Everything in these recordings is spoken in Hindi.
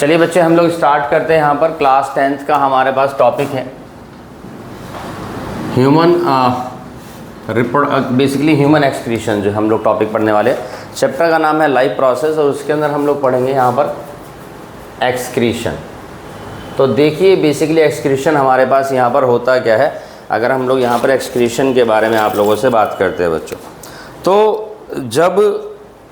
चलिए बच्चे हम लोग स्टार्ट करते हैं। यहाँ पर क्लास 10th का हमारे पास टॉपिक है ह्यूमन बेसिकली ह्यूमन एक्सक्रीशन, जो हम लोग टॉपिक पढ़ने वाले। चैप्टर का नाम है लाइफ प्रोसेस और उसके अंदर हम लोग पढ़ेंगे यहाँ पर एक्सक्रीशन। तो देखिए बेसिकली एक्सक्रीशन हमारे पास यहाँ पर होता क्या है। अगर हम लोग यहाँ पर एक्सक्रीशन के बारे में आप लोगों से बात करते हैं बच्चों, तो जब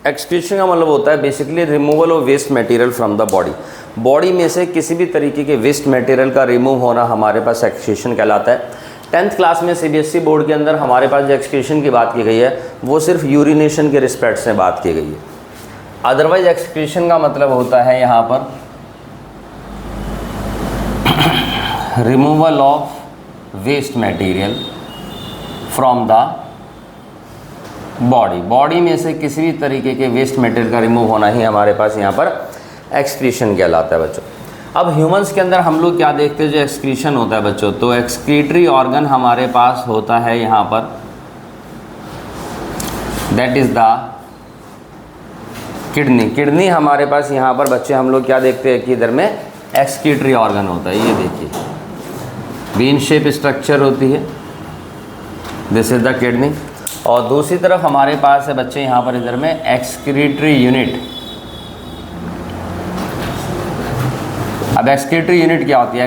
एक्सक्रीशन का मतलब होता है basically removal of waste material from the body में से किसी भी तरीके के वेस्ट मटेरियल का रिमूव होना हमारे पास एक्सक्रीशन कहलाता है। 10th क्लास में सीबीएसई बोर्ड के अंदर हमारे पास जो एक्सक्रीशन की बात की गई है वो सिर्फ यूरिनेशन के रिस्पेक्ट से बात की गई है। अदरवाइज एक्सक्रीशन का मतलब होता है यहाँ पर removal of waste material from the body में से किसी भी तरीके के वेस्ट मटेरियल का रिमूव होना ही हमारे पास यहाँ पर एक्सक्रीशन कहलाता है बच्चों। अब ह्यूमंस के अंदर हम लोग क्या देखते हैं, जो एक्सक्रीशन होता है बच्चों, तो एक्सक्रीटरी ऑर्गन हमारे पास होता है यहाँ पर, दैट इज द किडनी हमारे पास यहाँ पर बच्चे हम लोग क्या देखते हैं कि इधर में एक्सक्रीटरी ऑर्गन होता है। ये देखिए बीन शेप स्ट्रक्चर होती है, दिस इज द किडनी। और दूसरी तरफ हमारे पास है बच्चे यहाँ पर इधर में एक्सक्रीटरी यूनिट। अब एक्सक्रीटरी यूनिट क्या होती है,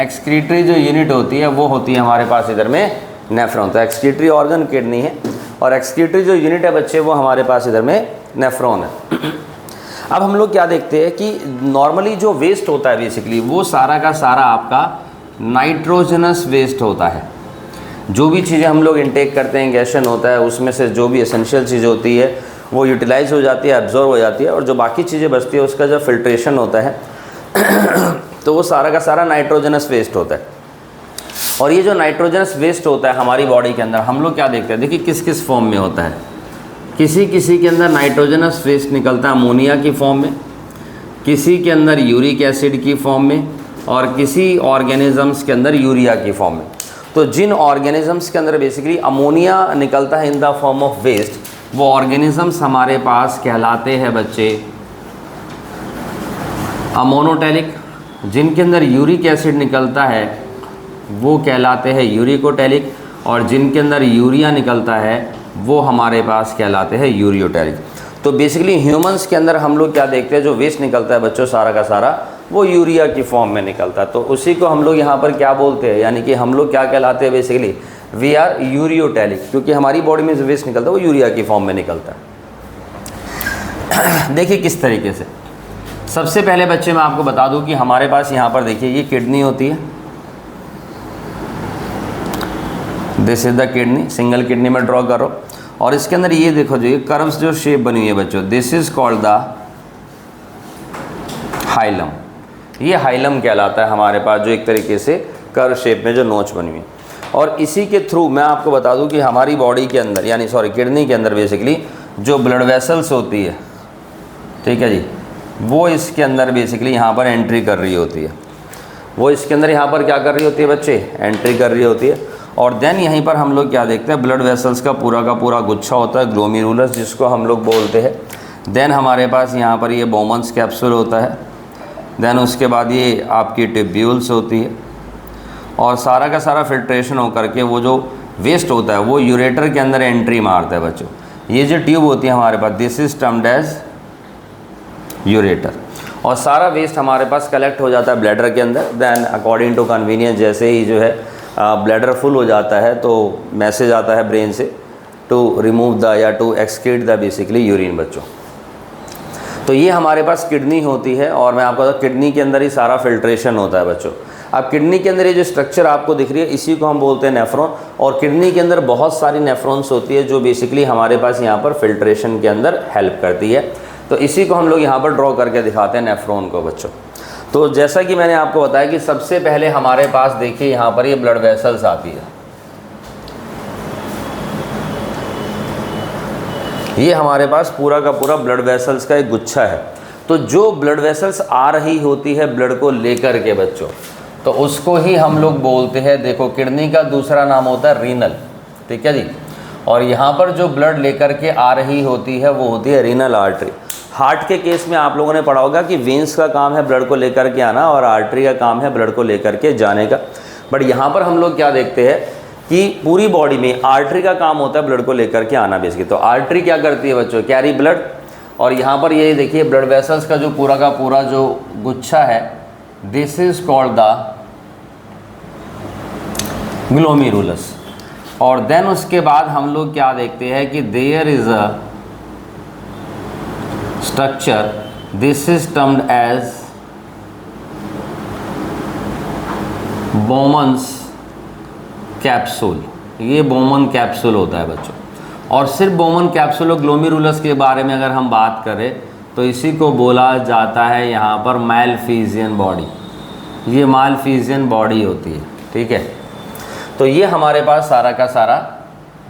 एक्सक्रीटरी जो यूनिट होती है वो होती है हमारे पास इधर में नेफ्रॉन। तो एक्सक्रीटरी ऑर्गन किडनी है और एक्सक्रीटरी जो यूनिट है बच्चे वो हमारे पास इधर में नेफ्रॉन है। अब हम लोग क्या देखते हैं कि नॉर्मली जो वेस्ट होता है बेसिकली वो सारा का सारा आपका नाइट्रोजनस वेस्ट होता है। जो भी चीज़ें हम लोग इनटेक करते हैं, गैशन होता है, उसमें से जो भी एसेंशियल चीज़ होती है वो यूटिलाइज हो जाती है, एब्जॉर्ब हो जाती है, और जो बाकी चीज़ें बचती है उसका जो फिल्ट्रेशन होता है तो वो सारा का सारा नाइट्रोजनस वेस्ट होता है। और ये जो नाइट्रोजनस वेस्ट होता है हमारी बॉडी के अंदर हम लोग क्या देखते हैं, देखिए किस किस फॉर्म में होता है। किसी के अंदर नाइट्रोजनस वेस्ट निकलता है अमोनिया की फॉर्म में, किसी के अंदर यूरिक एसिड की फॉर्म में, और किसी ऑर्गेनिजम्स के अंदर यूरिया की फॉर्म में। तो जिन ऑर्गेनिजम्स के अंदर बेसिकली अमोनिया निकलता है in the form of waste, वो ऑर्गेनिजम्स हमारे पास कहलाते हैं बच्चे अमोनोटैलिक। जिनके अंदर यूरिक एसिड निकलता है वो कहलाते हैं यूरिकोटैलिक, और जिनके अंदर यूरिया निकलता है वो हमारे पास कहलाते हैं यूरियोटैलिक। तो बेसिकली ह्यूमंस के अंदर हम लोग क्या देखते हैं, जो वेस्ट निकलता है बच्चों सारा का सारा वो यूरिया की फॉर्म में निकलता है। तो उसी को हम लोग यहाँ पर क्या बोलते हैं, यानी कि हम लोग क्या कहलाते हैं बेसिकली वी आर यूरियोटैलिक, क्योंकि हमारी बॉडी में जो वेस्ट निकलता है वो यूरिया की फॉर्म में निकलता है। देखिए किस तरीके से। सबसे पहले बच्चे मैं आपको बता दूं कि हमारे पास यहाँ पर देखिए ये किडनी होती है, this is the kidney, single kidney में ड्रॉ करो। और इसके अंदर ये देखो जो ये कर्व्स जो शेप बनी हुई है बच्चों, this is called the hilum. ये हाइलम कहलाता है हमारे पास, जो एक तरीके से कर्व शेप में जो नोच बनी हुई है। और इसी के थ्रू मैं आपको बता दूं कि हमारी बॉडी के अंदर यानी किडनी के अंदर बेसिकली जो ब्लड वेसल्स होती है, ठीक है जी, वो इसके अंदर बेसिकली यहाँ पर एंट्री कर रही होती है। वो इसके अंदर यहाँ पर क्या कर रही होती है बच्चे, एंट्री कर रही होती है। और देन यहीं पर हम लोग क्या देखते हैं, ब्लड वेसल्स का पूरा गुच्छा होता है, ग्लोमेरुलस जिसको हम लोग बोलते हैं। देन हमारे पास यहाँ पर ये बोमन्स कैप्सूल होता है। देन उसके बाद ये आपकी टिब्यूल्स होती है, और सारा का सारा फिल्ट्रेशन होकर के वो जो वेस्ट होता है वो यूरेटर के अंदर एंट्री मारता है बच्चों। ये जो ट्यूब होती है हमारे पास, this is termed as ureter. और सारा वेस्ट हमारे पास कलेक्ट हो जाता है ब्लैडर के अंदर। देन अकॉर्डिंग टू कन्वीनियंस जैसे ही जो है ब्लैडर फुल हो जाता है तो मैसेज आता है ब्रेन से टू रिमूव द या to excrete the basically urine बच्चों। तो ये हमारे पास किडनी होती है, और मैं आपको बता किडनी के अंदर ही सारा फिल्ट्रेशन होता है बच्चों। अब किडनी के अंदर ये जो स्ट्रक्चर आपको दिख रही है इसी को हम बोलते हैं नेफ्रॉन। और किडनी के अंदर बहुत सारी नेफ्रॉन्स होती है जो बेसिकली हमारे पास यहाँ पर फिल्ट्रेशन के अंदर हेल्प करती है। तो इसी को हम लोग यहाँ पर ड्रॉ करके दिखाते हैं नेफ्रॉन को बच्चों। तो जैसा कि मैंने आपको बताया कि सबसे पहले हमारे पास देखिए यहाँ पर ये ब्लड वेसल्स आती है। ये हमारे पास पूरा का पूरा ब्लड वेसल्स का एक गुच्छा है। तो जो ब्लड वेसल्स आ रही होती है ब्लड को लेकर के बच्चों, तो उसको ही हम लोग बोलते हैं, देखो किडनी का दूसरा नाम होता है रीनल, ठीक है जी। और यहाँ पर जो ब्लड लेकर के आ रही होती है वो होती है रीनल आर्टरी। हार्ट के केस में आप लोगों ने पढ़ा होगा कि वेन्स का काम है ब्लड को लेकर के आना और आर्टरी का काम है ब्लड को लेकर के जाने का। बट यहाँ पर हम लोग क्या देखते हैं कि पूरी बॉडी में आर्टरी का काम होता है ब्लड को लेकर के आना बेसिकली। तो आर्टरी क्या करती है बच्चों, कैरी ब्लड, और यहाँ पर ये देखिए ब्लड वेसल्स का जो पूरा का पूरा जो गुच्छा है, this is called the glomerulus. और देन उसके बाद हम लोग क्या देखते हैं कि there is a structure, this is termed as Bowman's capsule. ये बोमन कैप्सूल होता है बच्चों। और सिर्फ बोमन कैप्सूल और ग्लोमेरुलस के बारे में अगर हम बात करें तो इसी को बोला जाता है यहाँ पर मैलफिजियन बॉडी। ये मैलफिजियन बॉडी होती है, ठीक है। तो ये हमारे पास सारा का सारा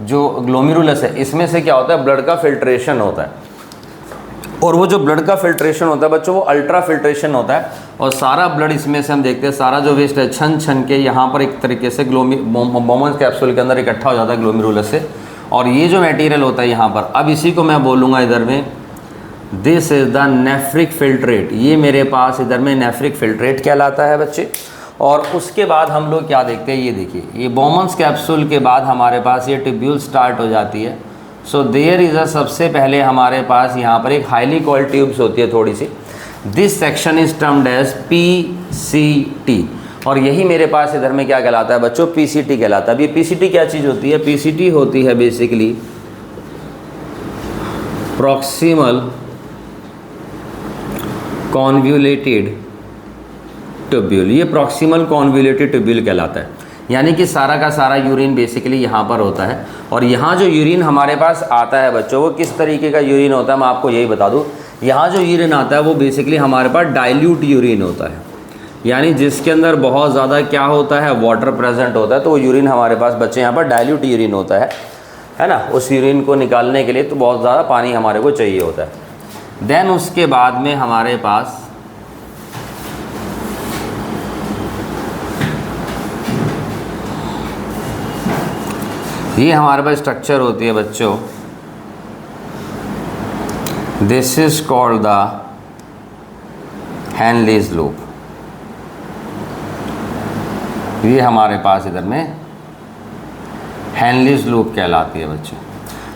जो ग्लोमेरुलस है, इसमें से क्या होता है, ब्लड का फिल्ट्रेशन होता है। और वो जो ब्लड का फिल्ट्रेशन होता है बच्चों, वो अल्ट्रा फिल्ट्रेशन होता है। और सारा ब्लड इसमें से हम देखते हैं, सारा जो वेस्ट है छन छन के यहाँ पर एक तरीके से बोमन कैप्सूल के अंदर इकट्ठा हो जाता है ग्लोमेरुलस से। और ये जो मटेरियल होता है यहाँ पर, अब इसी को मैं बोलूँगा इधर में, this is the nephric filtrate. ये मेरे पास इधर में नेफ्रिक फिल्ट्रेट कहलाता है बच्चे। और उसके बाद हम लोग क्या देखते हैं, ये देखिए, ये बोमन्स कैप्सूल के बाद हमारे पास ये ट्यूब्यूल स्टार्ट हो जाती है। सो देयर इज़ अ, सबसे पहले हमारे पास यहाँ पर एक हाईली कॉइल्ड ट्यूब्स होती है थोड़ी सी। This section is termed as PCT। और यही मेरे पास इधर में क्या कहलाता है बच्चों, PCT कहलाता है। अब ये PCT क्या चीज़ होती है, PCT होती है बेसिकली प्रॉक्सिमल कॉन्व्यूलेटेड ट्यूब्यूल। ये प्रॉक्सिमल कॉन्व्यूलेटेड ट्यूब्यूल कहलाता है। यानी कि सारा का सारा यूरिन बेसिकली यहाँ पर होता है। और यहाँ जो यूरिन हमारे पास आता है बच्चों, वो किस तरीके का यूरिन होता है मैं आपको यही बता दूँ। यहाँ जो यूरिन आता है वो बेसिकली हमारे पास डाइल्यूट यूरिन होता है, यानी जिसके अंदर बहुत ज़्यादा क्या होता है, वाटर प्रेजेंट होता है। तो वो यूरिन हमारे पास बच्चे यहाँ पर डाइल्यूट यूरिन होता है ना। उस यूरिन को निकालने के लिए तो बहुत ज़्यादा पानी हमारे को चाहिए होता है। देन उसके बाद में हमारे पास ये हमारे पास स्ट्रक्चर होती है बच्चों, this is called the Henle's loop. ये हमारे पास इधर में हैनलीज लूप कहलाती है बच्चों।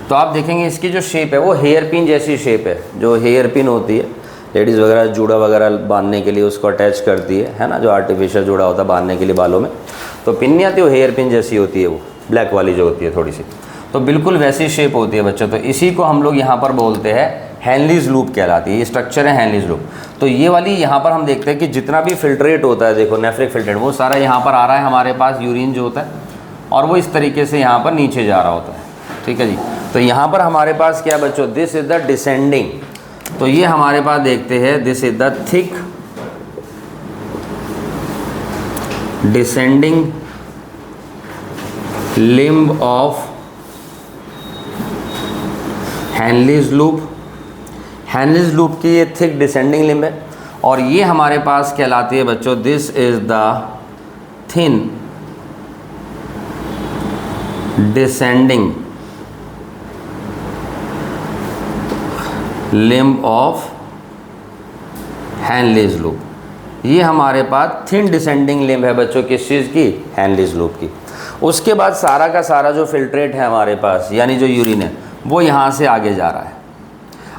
तो आप देखेंगे इसकी जो शेप है वो हेयर पिन जैसी शेप है। जो हेयर पिन होती है लेडीज़ वगैरह जूड़ा वगैरह बांधने के लिए उसको अटैच करती है ना, जो आर्टिफिशियल जूड़ा होता है बांधने के लिए बालों में, तो पिन नहीं आती, वो हेयर पिन जैसी होती है, वो ब्लैक वाली जो होती है थोड़ी सी, तो बिल्कुल वैसी शेप होती है बच्चों। तो इसी को हम लोग यहाँ पर बोलते हैं हैनलीज लूप कहलाती है। ये स्ट्रक्चर है हैनलीज लूप। तो ये वाली यहाँ पर हम देखते हैं कि जितना भी फिल्ट्रेट होता है, देखो नेफ्रिक फिल्ट्रेट, वो सारा यहाँ पर आ रहा है हमारे पास यूरिन जो होता है, और वो इस तरीके से यहाँ पर नीचे जा रहा होता है, ठीक है जी। तो यहाँ पर हमारे पास क्या बच्चों, दिस इज द डिसेंडिंग। तो ये हमारे पास देखते हैं, this is the thick descending limb of Henle's loop. Henle's loop की ये थिक डिसेंडिंग लिम्ब है। और ये हमारे पास कहलाती है बच्चों, this is the thin descending limb of Henle's loop. ये हमारे पास थिन डिसेंडिंग लिम्ब है बच्चों, किस चीज़ की, हैनलीज लूप की। उसके बाद सारा का सारा जो फिल्ट्रेट है हमारे पास, यानी जो यूरिन है, वो यहाँ से आगे जा रहा है।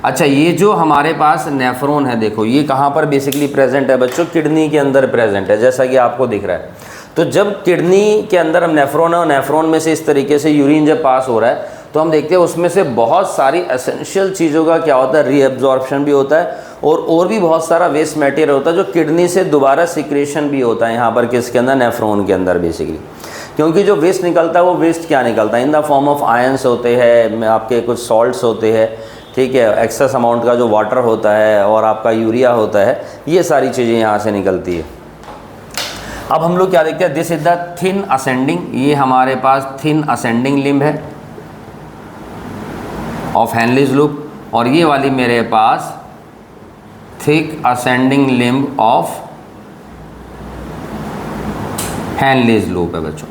अच्छा, ये जो हमारे पास नेफ्रॉन है, देखो ये कहाँ पर बेसिकली प्रेजेंट है बच्चों, किडनी के अंदर प्रेजेंट है, जैसा कि आपको दिख रहा है। तो जब किडनी के अंदर हम नेफ्रॉन है और नेफ्रॉन में से इस तरीके से यूरिन जब पास हो रहा है, तो हम देखते हैं उसमें से बहुत सारी एसेंशियल चीज़ों का क्या होता है, रीअब्जॉर्प्शन भी होता है, और भी बहुत सारा वेस्ट मटेरियल होता है जो किडनी से दोबारा सिक्रेशन भी होता है यहाँ पर, किसके अंदर, नेफ्रॉन के अंदर बेसिकली। क्योंकि जो वेस्ट निकलता है वो वेस्ट क्या निकलता है, in the form of ions होते हैं, आपके कुछ सॉल्ट्स होते हैं, ठीक है, एक्सेस अमाउंट का जो वाटर होता है, और आपका यूरिया होता है, ये सारी चीज़ें यहाँ से निकलती है। अब हम लोग क्या देखते हैं, this is the thin ascending. ये हमारे पास थिन असेंडिंग लिम्ब है ऑफ हैनलीज लूप, और ये वाली मेरे पास thick ascending limb of Henle's loop है बच्चों।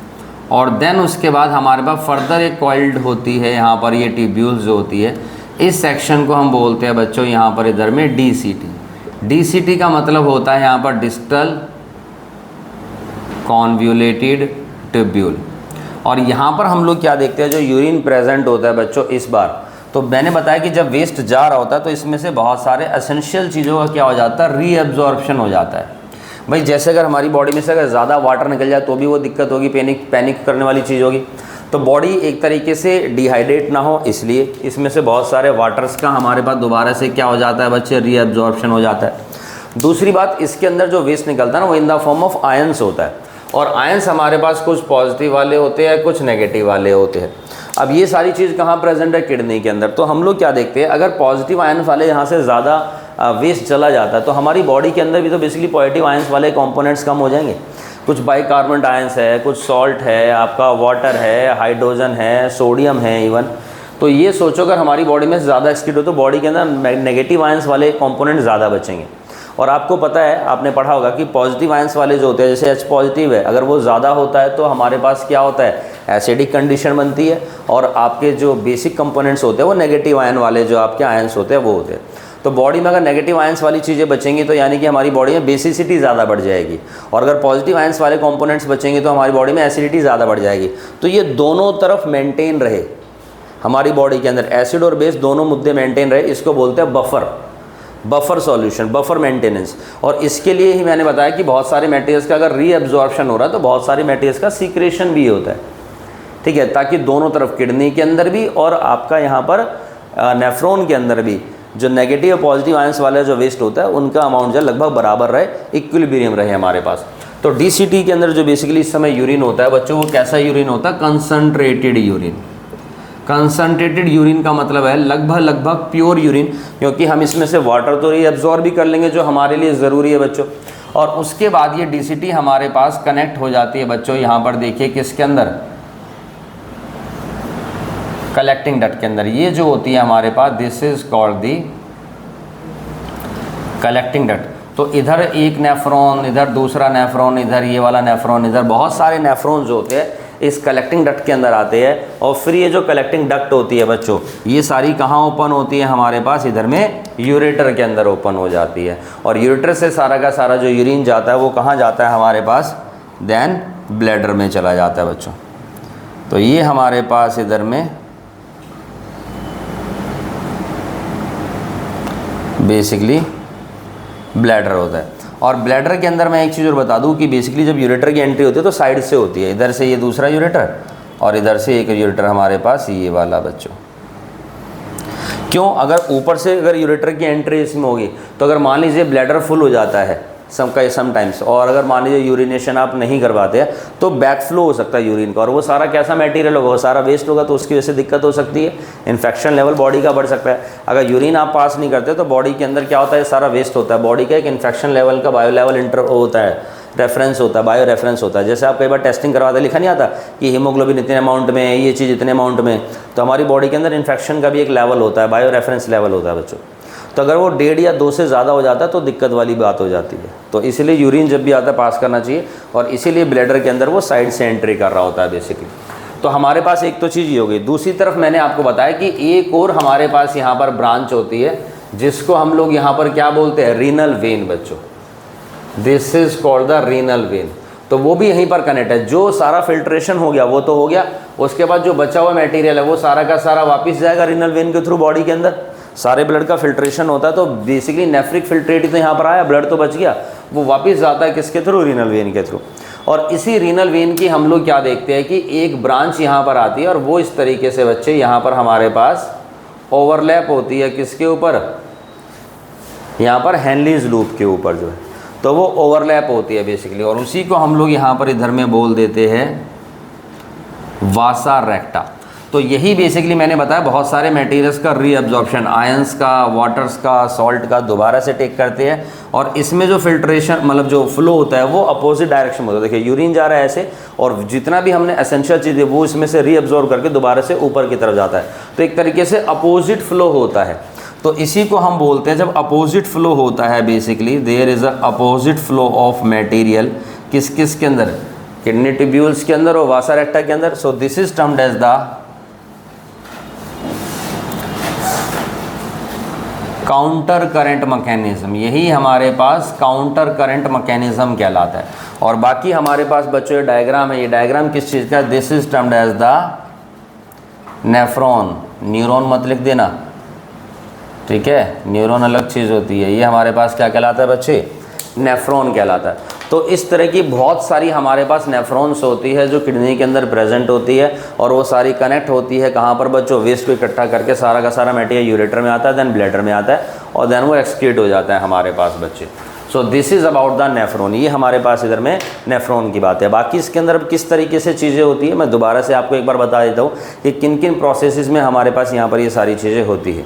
और देन उसके बाद हमारे पास फर्दर एक कॉइल्ड होती है यहाँ पर, ये ट्यूब्यूल्स जो होती है, इस सेक्शन को हम बोलते हैं बच्चों यहाँ पर इधर में DCT। DCT का मतलब होता है यहाँ पर डिस्टल कॉन्वोल्यूटेड ट्यूब्यूल। और यहाँ पर हम लोग क्या देखते हैं, जो यूरिन प्रेजेंट होता है बच्चों इस बार, तो मैंने बताया कि जब वेस्ट जा रहा होता है तो इसमें से बहुत सारे एसेंशियल चीज़ों का क्या हो जाता है, रीअब्जॉर्प्शन हो जाता है। भाई जैसे अगर हमारी बॉडी में से अगर ज़्यादा वाटर निकल जाए तो भी वो दिक्कत होगी, पैनिक करने वाली चीज़ होगी। तो बॉडी एक तरीके से डिहाइड्रेट ना हो, इसलिए इसमें से बहुत सारे वाटर्स का हमारे पास दोबारा से क्या हो जाता है बच्चे, रीअब्जॉर्प्शन हो जाता है। दूसरी बात, इसके अंदर जो वेस्ट निकलता है ना वो इन द फॉर्म ऑफ आयंस होता है, और आयंस हमारे पास कुछ पॉजिटिव वाले होते हैं, कुछ नेगेटिव वाले होते हैं। अब ये सारी चीज़ कहाँ प्रेजेंट है, किडनी के अंदर। तो हम लोग क्या देखते हैं, अगर पॉजिटिव आयंस वाले यहाँ से ज़्यादा वेस्ट चला जाता है तो हमारी बॉडी के अंदर भी तो बेसिकली पॉजिटिव आयंस वाले कंपोनेंट्स कम हो जाएंगे। कुछ बाइकार्बोनेट आयंस है, कुछ सॉल्ट है, आपका वाटर है, हाइड्रोजन है, सोडियम है इवन। तो ये सोचो अगर हमारी बॉडी में ज़्यादा एक्सक्रीट हो तो बॉडी के अंदर नेगेटिव आयंस वाले कंपोनेंट ज़्यादा बचेंगे। और आपको पता है, आपने पढ़ा होगा कि पॉजिटिव आयंस वाले जो होते हैं, जैसे H पॉजिटिव है, अगर वो ज़्यादा होता है तो हमारे पास क्या होता है, एसिडिक कंडीशन बनती है। और आपके जो बेसिक कंपोनेंट्स होते हैं वो नेगेटिव आयन वाले जो आपके आयंस होते हैं वो होते हैं। तो बॉडी में अगर नेगेटिव आयंस वाली चीज़ें बचेंगी तो यानी कि हमारी बॉडी में बेसिसिटी ज़्यादा बढ़ जाएगी, और अगर पॉजिटिव आयंस वाले कंपोनेंट्स बचेंगे तो हमारी बॉडी में एसिडिटी ज़्यादा बढ़ जाएगी। तो ये दोनों तरफ मेंटेन रहे हमारी बॉडी के अंदर, एसिड और बेस दोनों मुद्दे मेंटेन रहे, इसको बोलते हैं बफर सॉल्यूशन, बफर मेंटेनेंस। और इसके लिए ही मैंने बताया कि बहुत सारे मटेरियल्स का अगर रीअब्जॉर्प्शन हो रहा है तो बहुत सारे मटेरियल्स का सीक्रेशन भी होता है, ठीक है, ताकि दोनों तरफ किडनी के अंदर भी और आपका यहाँ पर नेफ्रॉन के अंदर भी जो नेगेटिव और पॉजिटिव आयंस वाला जो वेस्ट होता है उनका अमाउंट जो लगभग बराबर रहे, इक्विलिब्रियम रहे हमारे पास। तो DCT के अंदर जो बेसिकली इस समय यूरिन होता है बच्चों, वो कैसा यूरिन होता है, कंसनट्रेटेड यूरिन। कंसनट्रेटेड यूरिन का मतलब है लगभग प्योर यूरिन, क्योंकि हम इसमें से वाटर तो रीअब्जॉर्ब भी कर लेंगे जो हमारे लिए ज़रूरी है बच्चों। और उसके बाद ये DCT हमारे पास कनेक्ट हो जाती है बच्चों, यहाँ पर देखिए किसके अंदर, कलेक्टिंग डक्ट के अंदर। ये जो होती है हमारे पास, this is called the collecting duct. तो इधर एक नेफ्रॉन, इधर दूसरा नेफ्रॉन, इधर ये वाला नेफ्रॉन, इधर बहुत सारे नेफ्रॉन जो होते हैं इस कलेक्टिंग डक्ट के अंदर आते हैं। और फिर ये जो कलेक्टिंग डक्ट होती है बच्चों, ये सारी कहाँ ओपन होती है हमारे पास, इधर में यूरेटर के अंदर ओपन हो जाती है। और यूरेटर से सारा का सारा जो यूरिन जाता है वो कहाँ जाता है हमारे पास, देन ब्लैडर में चला जाता है बच्चों। तो ये हमारे पास इधर में बेसिकली ब्लैडर होता है। और ब्लैडर के अंदर मैं एक चीज़ और बता दूं कि बेसिकली जब यूरेटर की एंट्री होती है तो साइड से होती है, इधर से ये दूसरा यूरेटर और इधर से एक यूरेटर हमारे पास ये वाला बच्चों। क्यों, अगर ऊपर से अगर यूरेटर की एंट्री इसमें होगी तो अगर मान लीजिए ब्लैडर फुल हो जाता है समटाइम्स, और अगर मान लीजिए यूरिनेशन आप नहीं करवाते हैं तो बैक फ्लो हो सकता है यूरिन का, और वो सारा कैसा मटेरियल होगा, वो सारा वेस्ट होगा, तो उसकी वजह से दिक्कत हो सकती है, इन्फेक्शन लेवल बॉडी का बढ़ सकता है। अगर यूरिन आप पास नहीं करते तो बॉडी के अंदर क्या होता है, सारा वेस्ट होता है, बॉडी का एक इन्फेक्शन लेवल का बायो लेवल इंटर होता है, रेफरेंस होता है, बायो रेफरेंस होता है। जैसे आप कई बार टेस्टिंग करवाते लिखा नहीं आता कि हीमोग्लोबिन इतने अमाउंट में, ये चीज़ इतने अमाउंट में, तो हमारी बॉडी के अंदर इन्फेक्शन का भी एक लेवल होता है, बायो रेफरेंस लेवल होता है बच्चों। तो अगर वो 1.5 या 2 से ज़्यादा हो जाता है तो दिक्कत वाली बात हो जाती है। तो इसीलिए यूरिन जब भी आता है पास करना चाहिए, और इसीलिए ब्लैडर के अंदर वो साइड से एंट्री कर रहा होता है बेसिकली। तो हमारे पास एक तो चीज़ ये हो गई। दूसरी तरफ मैंने आपको बताया कि एक और हमारे पास यहाँ पर ब्रांच होती है जिसको हम लोग यहाँ पर क्या बोलते हैं, रीनल वेन बच्चों। This is called the renal vein. तो वो भी यहीं पर कनेक्ट है। जो सारा फिल्ट्रेशन हो गया वो तो हो गया, उसके बाद जो बचा हुआ मटेरियल है वो सारा का सारा वापस जाएगा रीनल वेन के थ्रू बॉडी के अंदर। सारे ब्लड का फिल्ट्रेशन होता है, तो बेसिकली नेफ्रिक फिल्ट्रेट ही तो यहाँ पर आया, ब्लड तो बच गया, वो वापस जाता है किसके थ्रू, रीनल वेन के थ्रू। और इसी रीनल वेन की हम लोग क्या देखते हैं कि एक ब्रांच यहाँ पर आती है, और वो इस तरीके से बच्चे यहाँ पर हमारे पास ओवरलैप होती है किसके ऊपर, यहाँ पर हेनलीज लूप के ऊपर जो है, तो वो ओवरलैप होती है बेसिकली। और उसी को हम लोग यहाँ पर इधर में बोल देते हैं वासा रेक्टा। तो यही बेसिकली मैंने बताया बहुत सारे मटेरियल्स का रीअब्जॉर्प्शन, आयंस का, वाटर्स का, सॉल्ट का दोबारा से टेक करते हैं। और इसमें जो फिल्ट्रेशन मतलब जो फ्लो होता है वो अपोजिट डायरेक्शन में होता है। देखिए यूरिन जा रहा है ऐसे, और जितना भी हमने एसेंशियल चीज़ें वो इसमें से रीअब्जॉर्ब करके दोबारा से ऊपर की तरफ जाता है। तो एक तरीके से अपोजिट फ्लो होता है। तो इसी को हम बोलते हैं, जब अपोजिट फ्लो होता है basically there is a opposite flow of material किस किस के अंदर, किडनी ट्यूब्यूल्स के अंदर और वासा रेक्टा के अंदर। So this is termed as the counter current mechanism, यही हमारे पास काउंटर करंट मैकेनिज्म कहलाता है। और बाकी हमारे पास बच्चों ये डायग्राम है, ये डायग्राम किस चीज़ का, this is termed as the nephron, neuron मत लिख देना, ठीक है, न्यूरॉन अलग चीज़ होती है, ये हमारे पास क्या कहलाता है बच्चे, नेफ्रॉन कहलाता है। तो इस तरह की बहुत सारी हमारे पास नेफ्रॉन्स होती है जो किडनी के अंदर प्रेजेंट होती है, और वो सारी कनेक्ट होती है कहाँ पर बच्चों, वेस्ट को इकट्ठा करके सारा का सारा मटेरियल यूरेटर में आता है, देन ब्लैडर में आता है, और देन वो एक्सक्रीट हो जाता है हमारे पास बच्चे। So this is about the nephron, ये हमारे पास इधर में नेफ्रॉन की बात है। बाकी इसके अंदर अब किस तरीके से चीज़ें होती है मैं दोबारा से आपको एक बार बता देता हूँ कि किन किन प्रोसेसेस में हमारे पास यहाँ पर ये सारी चीज़ें होती है।